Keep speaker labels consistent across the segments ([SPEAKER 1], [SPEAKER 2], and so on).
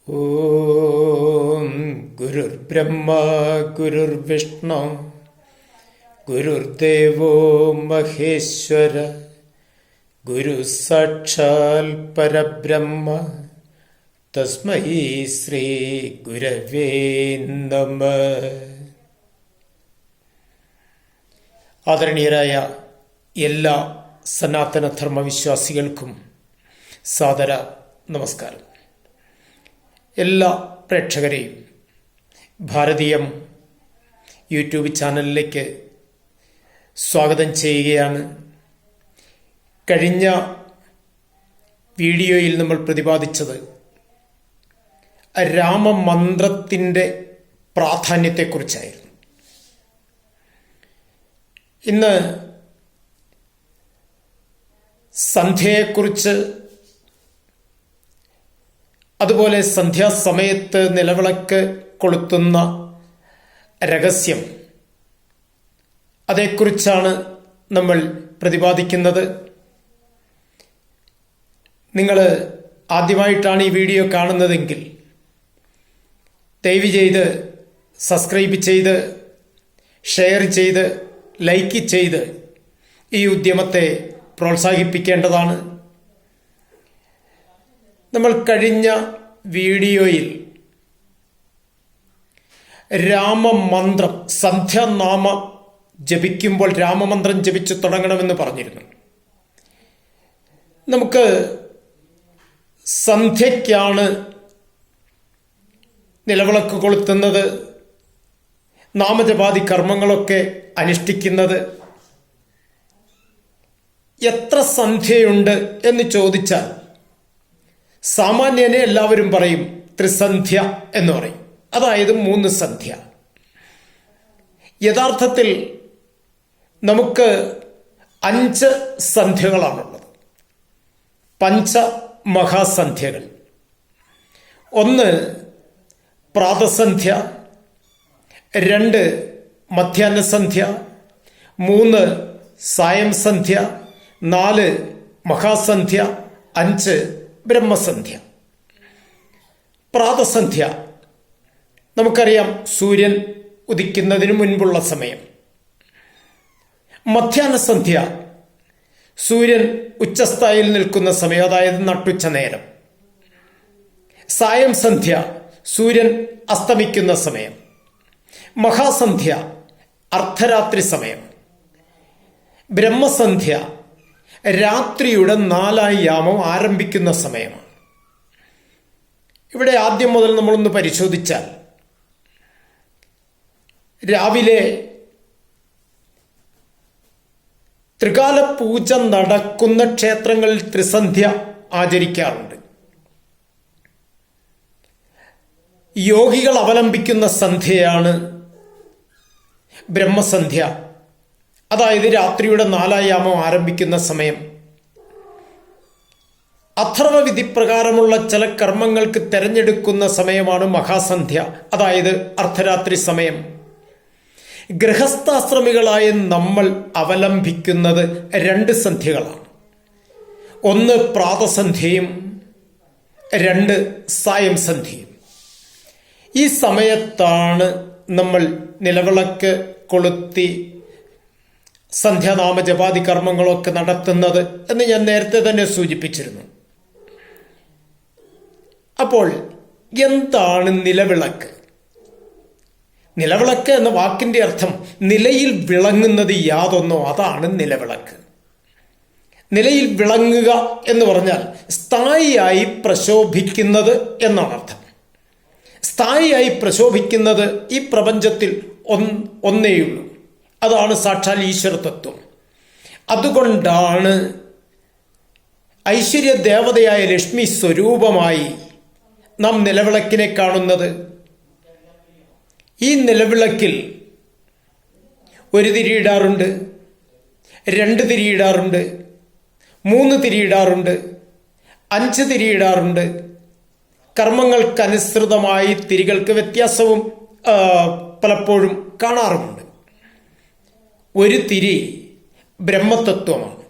[SPEAKER 1] ഓം ഗുരുർബ്രഹ്മ ഗുരുർവിഷ്ണു ഗുരുർദേവോ മഹേശ്വര ഗുരു സാക്ഷാൽ പരബ്രഹ്മ തസ്മൈ ശ്രീ ഗുരവേ നമഃ. ആദരണീയരായ എല്ലാ സനാതനധർമ്മ വിശ്വാസികൾക്കും സാദര നമസ്കാരം. എല്ലാ പ്രേക്ഷകരെയും ഭാരതീയം യൂട്യൂബ് ചാനലിലേക്ക് സ്വാഗതം ചെയ്യുകയാണ്. കഴിഞ്ഞ വീഡിയോയിൽ നമ്മൾ പ്രതിപാദിച്ചത് രാമമന്ത്രത്തിൻ്റെ പ്രാധാന്യത്തെക്കുറിച്ചായിരുന്നു. ഇന്ന് സന്ധ്യയെക്കുറിച്ച്, അതുപോലെ സന്ധ്യാസമയത്ത് നിലവിളക്ക് കൊളുത്തുന്ന രഹസ്യം, അതേക്കുറിച്ചാണ് നമ്മൾ പ്രതിപാദിക്കുന്നത്. നിങ്ങൾ ആദ്യമായിട്ടാണ് ഈ വീഡിയോ കാണുന്നതെങ്കിൽ ദയവ് ചെയ്ത് സബ്സ്ക്രൈബ് ചെയ്ത്, ഷെയർ ചെയ്ത്, ലൈക്ക് ചെയ്ത് ഈ ഉദ്യമത്തെ പ്രോത്സാഹിപ്പിക്കേണ്ടതാണ്. നമ്മൾ കഴിഞ്ഞ വീഡിയോയിൽ രാമമന്ത്രം, സന്ധ്യാനാമ ജപിക്കുമ്പോൾ രാമമന്ത്രം ജപിച്ചു തുടങ്ങണമെന്ന് പറഞ്ഞിരുന്നു. നമുക്ക് സന്ധ്യയ്ക്കാണ് നിലവിളക്ക് കൊളുത്തുന്നത്, നാമജപാദി കർമ്മങ്ങളൊക്കെ അനുഷ്ഠിക്കുന്നത്. എത്ര സന്ധ്യയുണ്ട് എന്ന് ചോദിച്ചാൽ സാമാന്യനെ എല്ലാവരും പറയും ത്രിസന്ധ്യ എന്ന് പറയും, അതായത് 3 സന്ധ്യ. യഥാർത്ഥത്തിൽ നമുക്ക് 5 സന്ധ്യകളാണുള്ളത്, പഞ്ചമഹാസന്ധ്യകൾ. 1 പ്രാതസന്ധ്യ, 2 മധ്യാഹ്നസന്ധ്യ, 3 സായം സന്ധ്യ, 4 മഹാസന്ധ്യ, 5 ബ്രഹ്മസന്ധ്യ. പ്രാതസന്ധ്യ നമുക്കറിയാം, സൂര്യൻ ഉദിക്കുന്നതിന് മുൻപുള്ള സമയം. മധ്യാഹ്നസന്ധ്യ സൂര്യൻ ഉച്ചസ്ഥായിയിൽ നിൽക്കുന്ന സമയം, അതായത് നട്ടുച്ച നേരം. സായം സന്ധ്യ സൂര്യൻ അസ്തമിക്കുന്ന സമയം. മഹാസന്ധ്യ അർദ്ധരാത്രി സമയം. ബ്രഹ്മസന്ധ്യ രാത്രിയുടെ 4-ാം യാമം ആരംഭിക്കുന്ന സമയമാണ്. ഇവിടെ ആദ്യം മുതൽ നമ്മളൊന്ന് പരിശോധിച്ചാൽ, രാവിലെ ത്രികാല പൂജ നടക്കുന്ന ക്ഷേത്രങ്ങളിൽ ത്രിസന്ധ്യ ആചരിക്കാറുണ്ട്. യോഗികൾ അവലംബിക്കുന്ന സന്ധ്യയാണ് ബ്രഹ്മസന്ധ്യ, അതായത് രാത്രിയുടെ 4-ാം യാമം ആരംഭിക്കുന്ന സമയം. അഥർവ വിധിപ്രകാരമുള്ള ചില കർമ്മങ്ങൾക്ക് തെരഞ്ഞെടുക്കുന്ന സമയമാണ് മഹാസന്ധ്യ, അതായത് അർദ്ധരാത്രി സമയം. ഗൃഹസ്ഥാശ്രമികളായ നമ്മൾ അവലംബിക്കുന്നത് 2 സന്ധ്യകളാണ്. 1 പ്രാതസന്ധ്യയും 2 സായം സന്ധ്യയും. ഈ സമയത്താണ് നമ്മൾ നിലവിളക്ക് കൊളുത്തി സന്ധ്യാനാമ ജപാദി കർമ്മങ്ങളൊക്കെ നടത്തുന്നത് എന്ന് ഞാൻ നേരത്തെ തന്നെ സൂചിപ്പിച്ചിരുന്നു. അപ്പോൾ എന്താണ് നിലവിളക്ക്? നിലവിളക്ക് എന്ന വാക്കിന്റെ അർത്ഥം നിലയിൽ വിളങ്ങുന്നത് യാതൊന്നോ, അതാണ് നിലവിളക്ക്. നിലയിൽ വിളങ്ങുക എന്ന് പറഞ്ഞാൽ സ്ഥായിയായി പ്രശോഭിക്കുന്നത് എന്നാണ് അർത്ഥം. സ്ഥായിയായി പ്രശോഭിക്കുന്നത് ഈ പ്രപഞ്ചത്തിൽ ഒന്നേയുള്ളൂ, അതാണ് സാക്ഷാൽ ഈശ്വര തത്വം. അതുകൊണ്ടാണ് ഐശ്വര്യ ദേവതയായ ലക്ഷ്മി സ്വരൂപമായി നാം നിലവിളക്കിനെ കാണുന്നത്. ഈ നിലവിളക്കിൽ 1 തിരിയിടാറുണ്ട്, 2 തിരിയിടാറുണ്ട്, 3 തിരിയിടാറുണ്ട്, 5 തിരിയിടാറുണ്ട്. കർമ്മങ്ങൾക്കനുസൃതമായി തിരികൾക്ക് വ്യത്യാസവും പലപ്പോഴും കാണാറുമുണ്ട്. 1 തിരി ബ്രഹ്മതത്വമാണ്.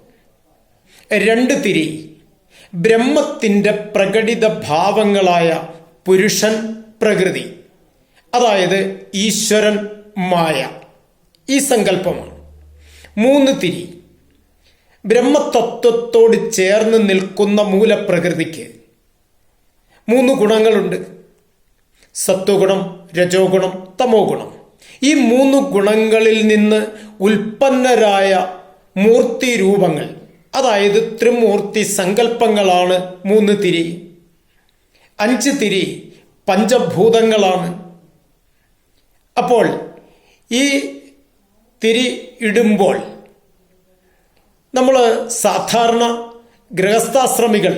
[SPEAKER 1] 2 തിരി ബ്രഹ്മത്തിൻ്റെ പ്രകടിത ഭാവങ്ങളായ പുരുഷൻ പ്രകൃതി, അതായത് ഈശ്വരൻ മായ, ഈ സങ്കല്പമാണ്. 3 തിരി ബ്രഹ്മതത്വത്തോട് ചേർന്ന് നിൽക്കുന്ന മൂലപ്രകൃതിക്ക് 3 ഗുണങ്ങളുണ്ട്. സത്വഗുണം, രജോ ഗുണം, തമോ ഗുണം. ഈ 3 ഗുണങ്ങളിൽ നിന്ന് ഉൽപ്പന്നരായ മൂർത്തി രൂപങ്ങൾ, അതായത് ത്രിമൂർത്തി സങ്കല്പങ്ങളാണ് 3 തിരി. 5 തിരി പഞ്ചഭൂതങ്ങളാണ്. അപ്പോൾ ഈ തിരി ഇടുമ്പോൾ നമ്മൾ സാധാരണ ഗൃഹസ്ഥാശ്രമികൾ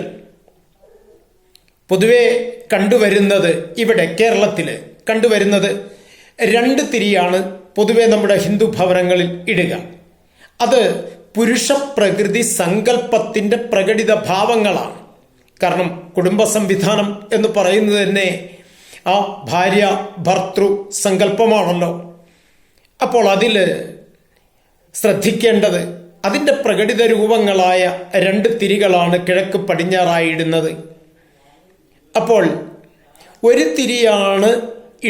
[SPEAKER 1] പൊതുവെ കണ്ടുവരുന്നത്, ഇവിടെ കേരളത്തിൽ കണ്ടുവരുന്നത് 2 തിരിയാണ് പൊതുവെ നമ്മുടെ ഹിന്ദു ഭവനങ്ങളിൽ ഇടുക. അത് പുരുഷ പ്രകൃതി സങ്കല്പത്തിൻ്റെ പ്രകടിത ഭാവങ്ങളാണ്. കാരണം കുടുംബ സംവിധാനം എന്ന് പറയുന്നത് തന്നെ ആ ഭാര്യ ഭർത്തൃ സങ്കല്പമാണല്ലോ. അപ്പോൾ അതിൽ ശ്രദ്ധിക്കേണ്ടത് അതിൻ്റെ പ്രകടിത രൂപങ്ങളായ 2 തിരികളാണ് കിഴക്ക് പടിഞ്ഞാറായി ഇടുന്നത്. അപ്പോൾ 1 തിരിയാണ്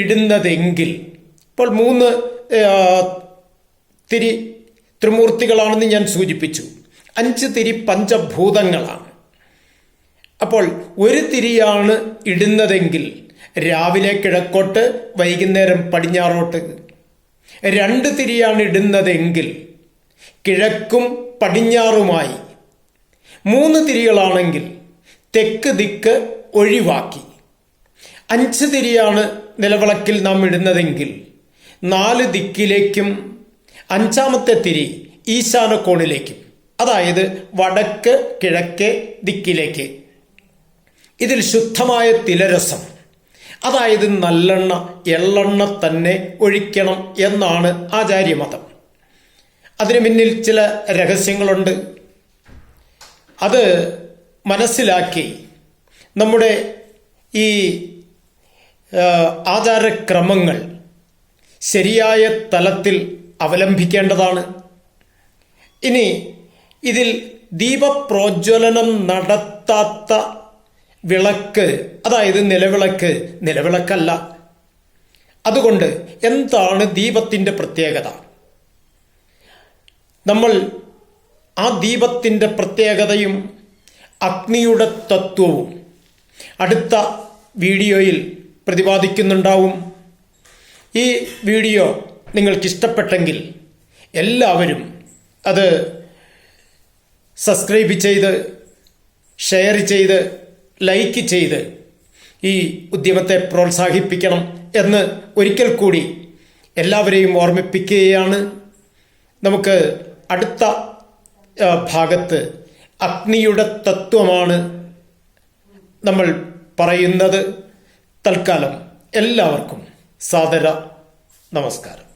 [SPEAKER 1] ഇടുന്നതെങ്കിൽ, ഇപ്പോൾ 3 തിരി ത്രിമൂർത്തികളാണെന്ന് ഞാൻ സൂചിപ്പിച്ചു. 5 തിരി പഞ്ചഭൂതങ്ങളാണ്. അപ്പോൾ 1 തിരിയാണ് ഇടുന്നതെങ്കിൽ രാവിലെ കിഴക്കോട്ട്, വൈകുന്നേരം പടിഞ്ഞാറോട്ട്. 2 തിരിയാണ് ഇടുന്നതെങ്കിൽ കിഴക്കും പടിഞ്ഞാറുമായി. 3 തിരികളാണെങ്കിൽ തെക്ക് ദിക്ക് ഒഴിവാക്കി. 5 തിരിയാണ് നിലവിളക്കിൽ നാം ഇടുന്നതെങ്കിൽ 4 ദിക്കിലേക്കും 5-ാമത്തെ തിരി ഈശാനക്കോണിലേക്കും, അതായത് വടക്ക് കിഴക്ക് ദിക്കിലേക്ക്. ഇതിൽ ശുദ്ധമായ തിലരസം, അതായത് നല്ലെണ്ണ, എള്ളെണ്ണ തന്നെ ഒഴിക്കണം എന്നാണ് ആചാര്യമതം. അതിന് പിന്നിൽ ചില രഹസ്യങ്ങളുണ്ട്. അത് മനസ്സിലാക്കി നമ്മുടെ ഈ ആചാരക്രമങ്ങൾ ശരിയായ തലത്തിൽ അവലംബിക്കേണ്ടതാണ്. ഇനി ഇതിൽ ദീപപ്രോജ്വലനം നടത്താത്ത വിളക്ക്, അതായത് നിലവിളക്കല്ല. അതുകൊണ്ട് എന്താണ് ദീപത്തിൻ്റെ പ്രത്യേകത? നമ്മൾ ആ ദീപത്തിൻ്റെ പ്രത്യേകതയും അഗ്നിയുടെ തത്വവും അടുത്ത വീഡിയോയിൽ പ്രതിപാദിക്കുന്നുണ്ടാവും. ഈ വീഡിയോ നിങ്ങൾക്കിഷ്ടപ്പെട്ടെങ്കിൽ എല്ലാവരും അത് സബ്സ്ക്രൈബ് ചെയ്ത്, ഷെയർ ചെയ്ത്, ലൈക്ക് ചെയ്ത് ഈ ഉദ്യമത്തെ പ്രോത്സാഹിപ്പിക്കണം എന്ന് ഒരിക്കൽ കൂടി എല്ലാവരെയും ഓർമ്മിപ്പിക്കുകയാണ്. നമുക്ക് അടുത്ത ഭാഗത്ത് അഗ്നിയുടെ തത്വമാണ് നമ്മൾ പറയുന്നത്. തൽക്കാലം എല്ലാവർക്കും സാദര നമസ്കാരം.